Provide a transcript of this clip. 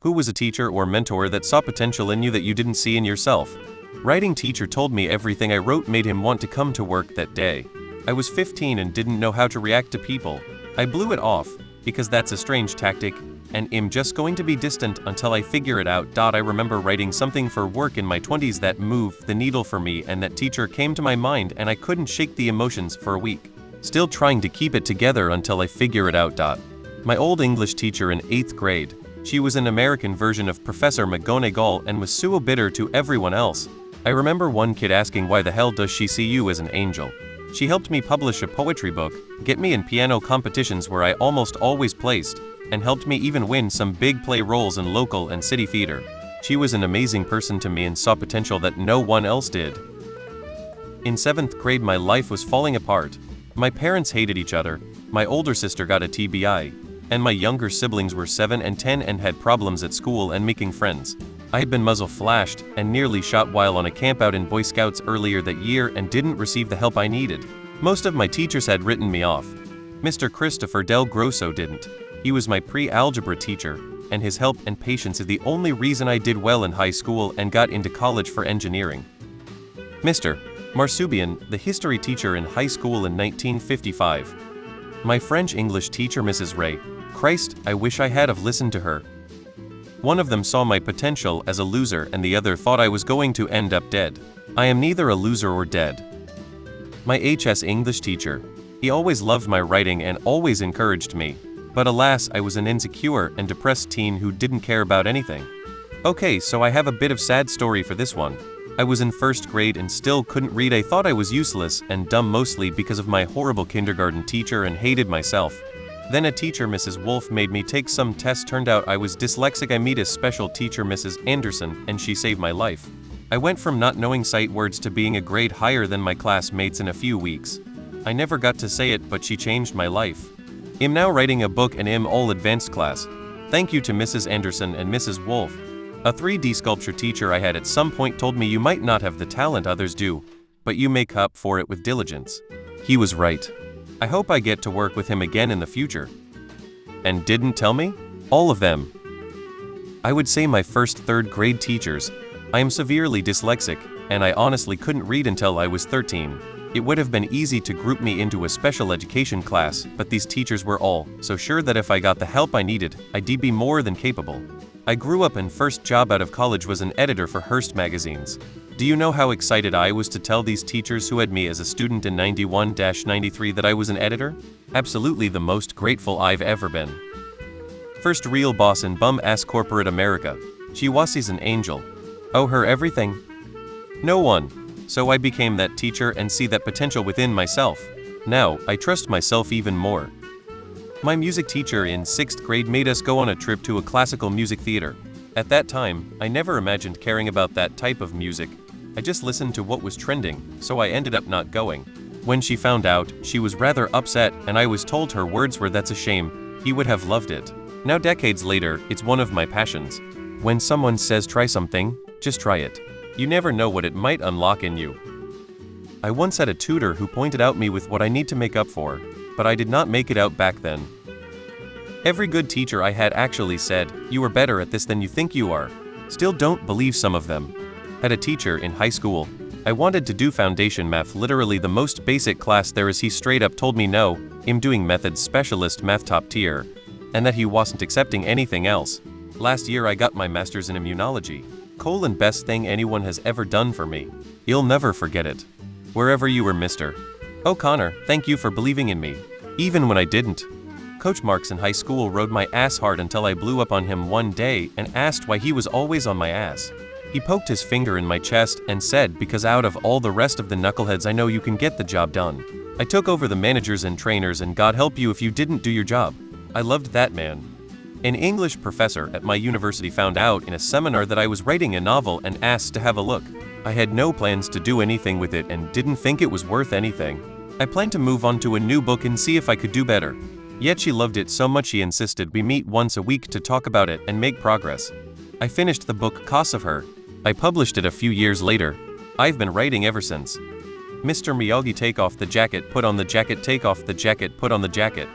Who was a teacher or mentor that saw potential in you that you didn't see in yourself? Writing teacher told me everything I wrote made him want to come to work that day. I was 15 and didn't know how to react to people. I blew it off, because that's a strange tactic, and am just going to be distant until I figure it out. I remember writing something for work in my 20s that moved the needle for me, and that teacher came to my mind and I couldn't shake the emotions for a week. Still trying to keep it together until I figure it out. My old English teacher in 8th grade. She was an American version of Professor McGonagall and was so bitter to everyone else. I remember one kid asking, why the hell does she see you as an angel? She helped me publish a poetry book, get me in piano competitions where I almost always placed, and helped me even win some big play roles in local and city theater. She was an amazing person to me and saw potential that no one else did. In 7th grade my life was falling apart. My parents hated each other, my older sister got a TBI, and my younger siblings were 7 and 10 and had problems at school and making friends. I had been muzzle flashed and nearly shot while on a campout in Boy Scouts earlier that year and didn't receive the help I needed. Most of my teachers had written me off. Mr. Christopher Del Grosso didn't. He was my pre-algebra teacher, and his help and patience is the only reason I did well in high school and got into college for engineering. Mr. Marsubian, the history teacher in high school in 1955. My French English teacher Mrs. Ray. Christ, I wish I had have listened to her. One of them saw my potential as a loser and the other thought I was going to end up dead. I am neither a loser or dead. My HS English teacher. He always loved my writing and always encouraged me. But alas, I was an insecure and depressed teen who didn't care about anything. Okay, so I have a bit of sad story for this one. I was in 1st grade and still couldn't read. I thought I was useless and dumb mostly because of my horrible kindergarten teacher and hated myself. Then a teacher, Mrs. Wolf, made me take some tests. Turned out I was dyslexic. I met a special teacher, Mrs. Anderson, and she saved my life. I went from not knowing sight words to being a grade higher than my classmates in a few weeks. I never got to say it, but she changed my life. I'm now writing a book and am all advanced class. Thank you to Mrs. Anderson and Mrs. Wolf. A 3D sculpture teacher I had at some point told me you might not have the talent others do, but you make up for it with diligence. He was right. I hope I get to work with him again in the future. And didn't tell me? All of them. I would say my first 3rd grade teachers. I am severely dyslexic, and I honestly couldn't read until I was 13. It would have been easy to group me into a special education class, but these teachers were all so sure that if I got the help I needed, I'd be more than capable. I grew up and first job out of college was an editor for Hearst magazines. Do you know how excited I was to tell these teachers who had me as a student in 91-93 that I was an editor? Absolutely the most grateful I've ever been. First real boss in bum-ass corporate America. She was an angel. Owe her everything? No one. So I became that teacher and see that potential within myself. Now, I trust myself even more. My music teacher in 6th grade made us go on a trip to a classical music theater. At that time, I never imagined caring about that type of music. I just listened to what was trending, so I ended up not going. When she found out, she was rather upset, and I was told her words were, "That's a shame, he would have loved it." Now decades later, it's one of my passions. When someone says try something, just try it. You never know what it might unlock in you. I once had a tutor who pointed out me with what I need to make up for, but I did not make it out back then. Every good teacher I had actually said, "You are better at this than you think you are." Still don't believe some of them. Had a teacher in high school. I wanted to do foundation math, literally the most basic class there is. He straight up told me no, I'm doing methods specialist math top tier, and that he wasn't accepting anything else. Last year I got my master's in immunology. Best thing anyone has ever done for me. You'll never forget it. Wherever you were, Mr. O'Connor, thank you for believing in me. Even when I didn't. Coach Marks in high school rode my ass hard until I blew up on him one day and asked why he was always on my ass. He poked his finger in my chest and said, "Because out of all the rest of the knuckleheads I know you can get the job done." I took over the managers and trainers, and God help you if you didn't do your job. I loved that man. An English professor at my university found out in a seminar that I was writing a novel and asked to have a look. I had no plans to do anything with it and didn't think it was worth anything. I planned to move on to a new book and see if I could do better. Yet she loved it so much she insisted we meet once a week to talk about it and make progress. I finished the book cause of her. I published it a few years later. I've been writing ever since. Mr. Miyagi, take off the jacket, put on the jacket, take off the jacket, put on the jacket.